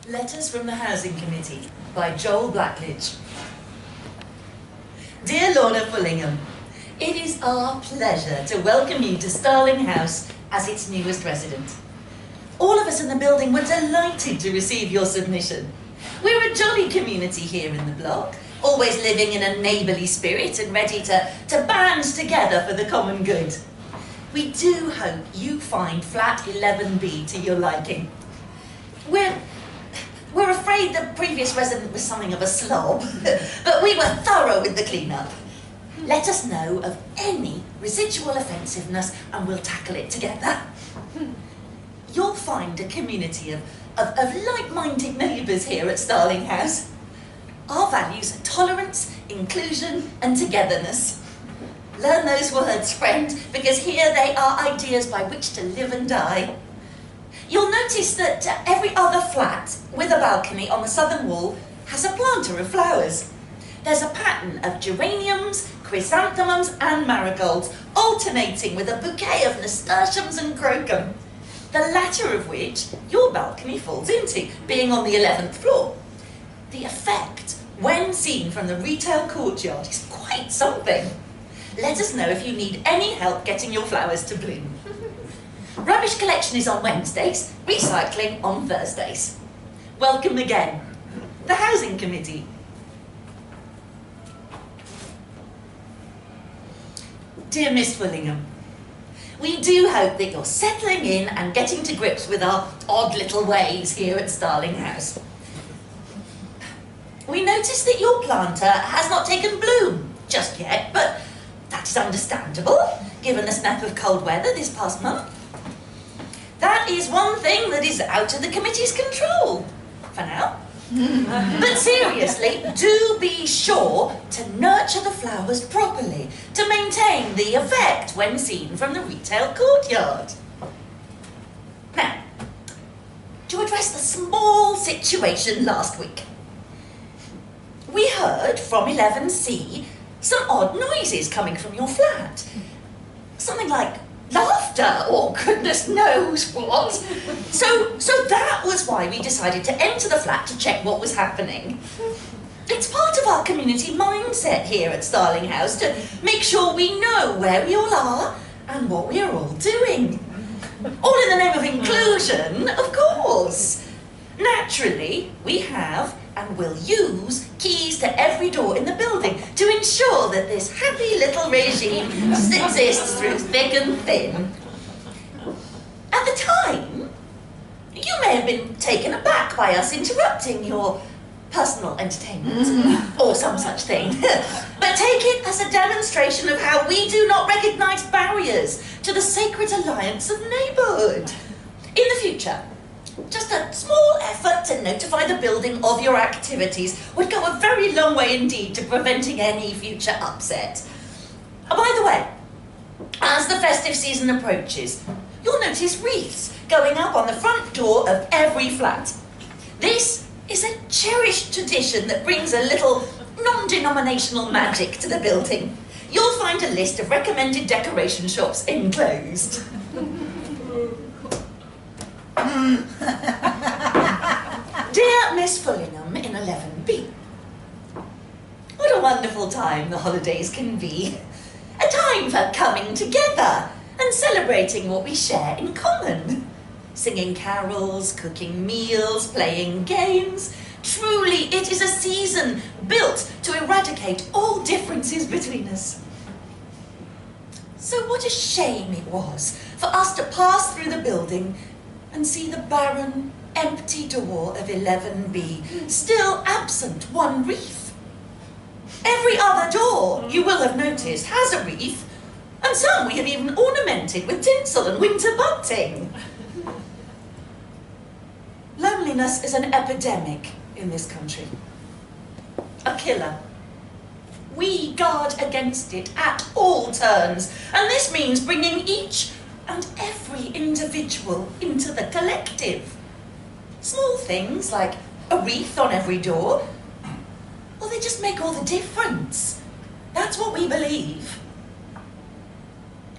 Letters from the Housing Committee by Joel Blackledge. Dear Lorna Fullingham, it is our pleasure to welcome you to Starling House as its newest resident. All of us in the building were delighted to receive your submission. We're a jolly community here in the block, always living in a neighbourly spirit and ready to band together for the common good. We do hope you find flat 11B to your liking. We're afraid the previous resident was something of a slob, but we were thorough with the clean-up. Let us know of any residual offensiveness and we'll tackle it together. You'll find a community of like-minded neighbours here at Starling House. Our values are tolerance, inclusion and togetherness. Learn those words, friend, because here they are ideas by which to live and die. You'll notice that every other flat with a balcony on the southern wall has a planter of flowers. There's a pattern of geraniums, chrysanthemums and marigolds, alternating with a bouquet of nasturtiums and crocum, the latter of which your balcony falls into, being on the 11th floor. The effect, when seen from the retail courtyard, is quite something. Let us know if you need any help getting your flowers to bloom. Rubbish collection is on Wednesdays, recycling on Thursdays. Welcome again. The Housing Committee. Dear Miss Fullingham, we do hope that you're settling in and getting to grips with our odd little ways here at Starling House. We noticed that your planter has not taken bloom just yet, but that is understandable, given the snap of cold weather this past month. That is one thing that is out of the committee's control, for now. But seriously, do be sure to nurture the flowers properly to maintain the effect when seen from the retail courtyard. Now, to address the small situation last week. We heard from 11C some odd noises coming from your flat. Something like laughter or goodness knows what. So that was why we decided to enter the flat to check what was happening. It's part of our community mindset here at Starling House to make sure we know where we all are and what we are all doing. All in the name of inclusion, of course. Naturally, we have and will use keys to every door in the building to ensure that this happy little regime exists through thick and thin. At the time, you may have been taken aback by us interrupting your personal entertainment, or some such thing. But take it as a demonstration of how we do not recognise barriers to the sacred alliance of neighbourhood. In the future, just a small effort to notify the building of your activities would go a very long way indeed to preventing any future upset. By the way, as the festive season approaches, you'll notice wreaths going up on the front door of every flat. This is a cherished tradition that brings a little non-denominational magic to the building. You'll find a list of recommended decoration shops enclosed. Dear Miss Fullingham in 11B, what a wonderful time the holidays can be. A time for coming together and celebrating what we share in common. Singing carols, cooking meals, playing games. Truly, it is a season built to eradicate all differences between us. So what a shame it was for us to pass through the building and see the barren, empty door of 11B, still absent one wreath. Every other door, you will have noticed, has a wreath, and some we have even ornamented with tinsel and winter bunting. Loneliness is an epidemic in this country. A killer. We guard against it at all turns, and this means bringing each and every individual into the collective. Small things like a wreath on every door, well, they just make all the difference. That's what we believe.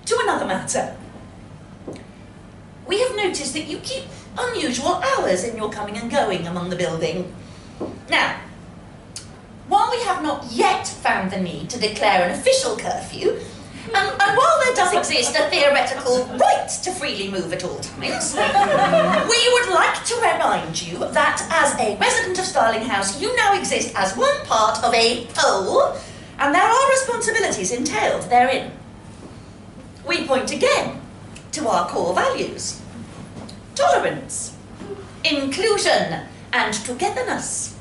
To another matter. We have noticed that you keep unusual hours in your coming and going among the building. Now, while we have not yet found the need to declare an official curfew, and while there does exist a theoretical right to freely move at all times, we would like to remind you that as a resident of Starling House, you now exist as one part of a whole, and there are responsibilities entailed therein. We point again to our core values: tolerance, inclusion, and togetherness.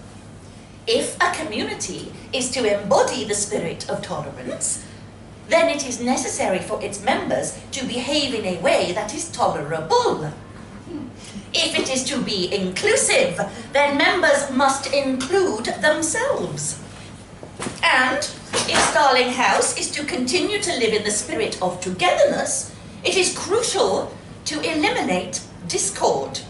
If a community is to embody the spirit of tolerance, then it is necessary for its members to behave in a way that is tolerable. If it is to be inclusive, then members must include themselves. And if Starling House is to continue to live in the spirit of togetherness, it is crucial to eliminate discord.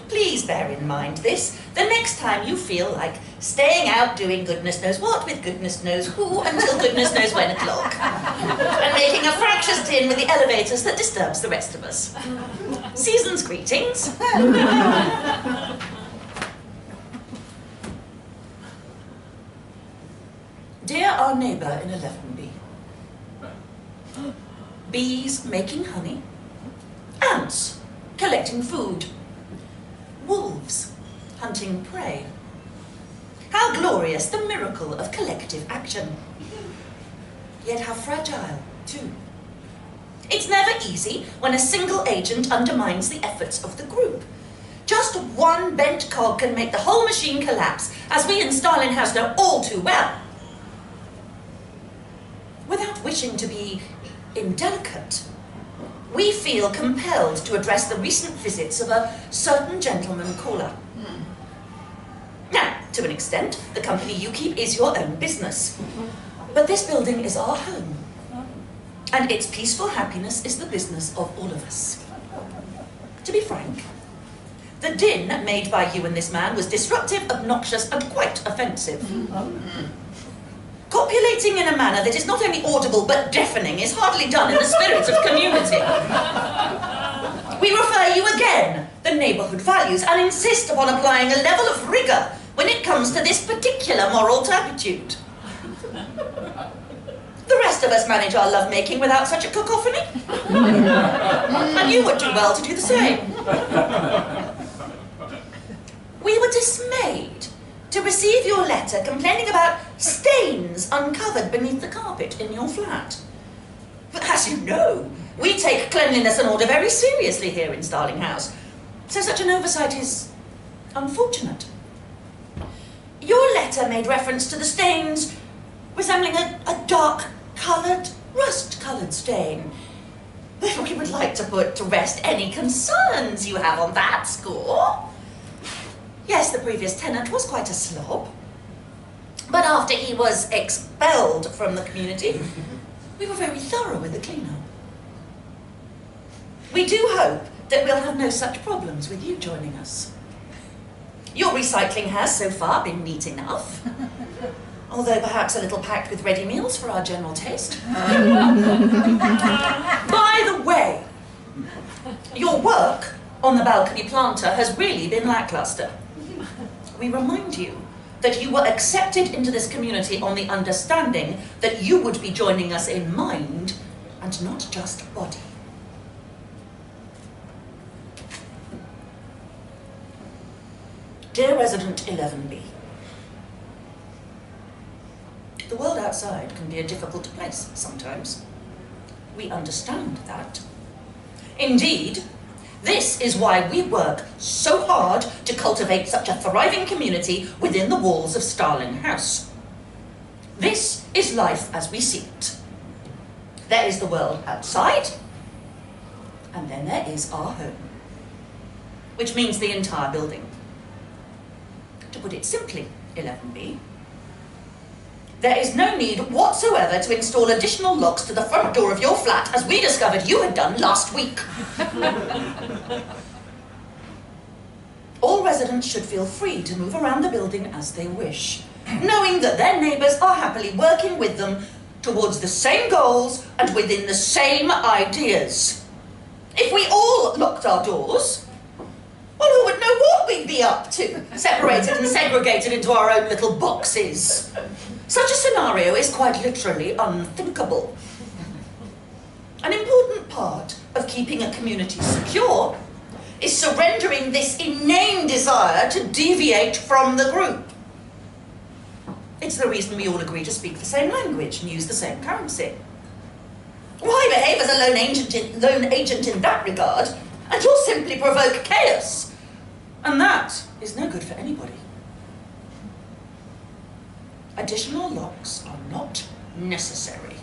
Please bear in mind this the next time you feel like staying out doing goodness knows what with goodness knows who until goodness knows when o'clock, and making a fractious din with the elevators that disturbs the rest of us. Season's greetings. Dear our neighbour in 11B, bees making honey, ants collecting food, wolves hunting prey. How glorious the miracle of collective action. Yet how fragile, too. It's never easy when a single agent undermines the efforts of the group. Just one bent cog can make the whole machine collapse, as we in Starling House know all too well. Without wishing to be indelicate, we feel compelled to address the recent visits of a certain gentleman caller. Now, to an extent, the company you keep is your own business. But this building is our home. And its peaceful happiness is the business of all of us. To be frank, the din made by you and this man was disruptive, obnoxious, and quite offensive. Copulating in a manner that is not only audible but deafening is hardly done in the spirit of community. We refer you again the neighbourhood values and insist upon applying a level of rigour when it comes to this particular moral turpitude. The rest of us manage our lovemaking without such a cacophony. And you would do well to do the same. We were dismayed to receive your letter complaining about stains uncovered beneath the carpet in your flat. But as you know, we take cleanliness and order very seriously here in Starling House, so such an oversight is unfortunate. Your letter made reference to the stains resembling a dark-coloured, rust-coloured stain. We would like to put to rest any concerns you have on that score. Yes, the previous tenant was quite a slob, but after he was expelled from the community, we were very thorough with the clean-up. We do hope that we'll have no such problems with you joining us. Your recycling has so far been neat enough, although perhaps a little packed with ready meals for our general taste. By the way, your work on the balcony planter has really been lackluster. We remind you that you were accepted into this community on the understanding that you would be joining us in mind and not just body. Dear Resident 11B, the world outside can be a difficult place sometimes. We understand that. Indeed, this is why we work so hard to cultivate such a thriving community within the walls of Starling House. This is life as we see it. There is the world outside, and then there is our home, which means the entire building. To put it simply, 11B, there is no need whatsoever to install additional locks to the front door of your flat, as we discovered you had done last week. All residents should feel free to move around the building as they wish, knowing that their neighbours are happily working with them towards the same goals and within the same ideas. If we all locked our doors, we'd be up to, separated and segregated into our own little boxes. Such a scenario is quite literally unthinkable. An important part of keeping a community secure is surrendering this inane desire to deviate from the group. It's the reason we all agree to speak the same language and use the same currency. Why behave as a lone agent in that regard, and you'll simply provoke chaos? And that is no good for anybody. Additional locks are not necessary.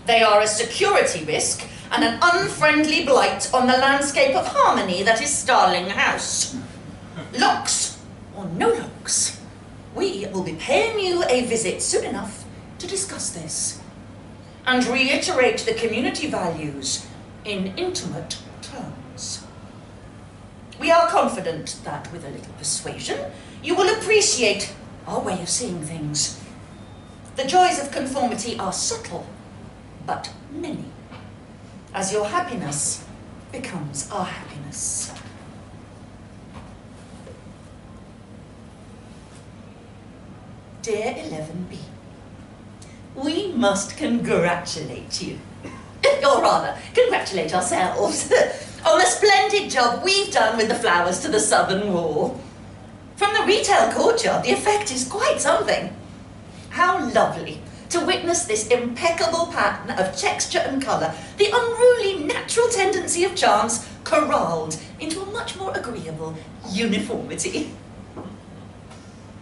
They are a security risk and an unfriendly blight on the landscape of harmony that is Starling House. Locks or no locks, we will be paying you a visit soon enough to discuss this and reiterate the community values in intimate terms. We are confident that with a little persuasion, you will appreciate our way of seeing things. The joys of conformity are subtle, but many, as your happiness becomes our happiness. Dear 11B, we must congratulate you, or rather, congratulate ourselves, on the splendid job we've done with the flowers to the southern wall. From the retail courtyard, the effect is quite something. How lovely to witness this impeccable pattern of texture and colour, the unruly natural tendency of chance corralled into a much more agreeable uniformity.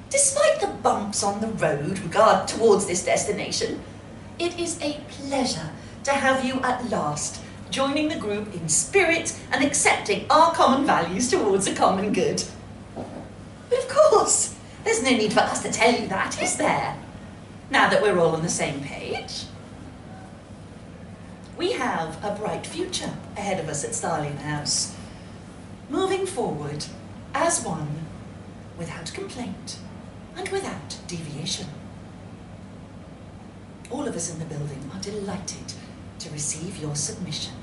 Despite the bumps on the road towards this destination, it is a pleasure to have you at last joining the group in spirit and accepting our common values towards a common good. But of course, there's no need for us to tell you that, is there? Now that we're all on the same page. We have a bright future ahead of us at Starling House, moving forward as one, without complaint and without deviation. All of us in the building are delighted to receive your submission.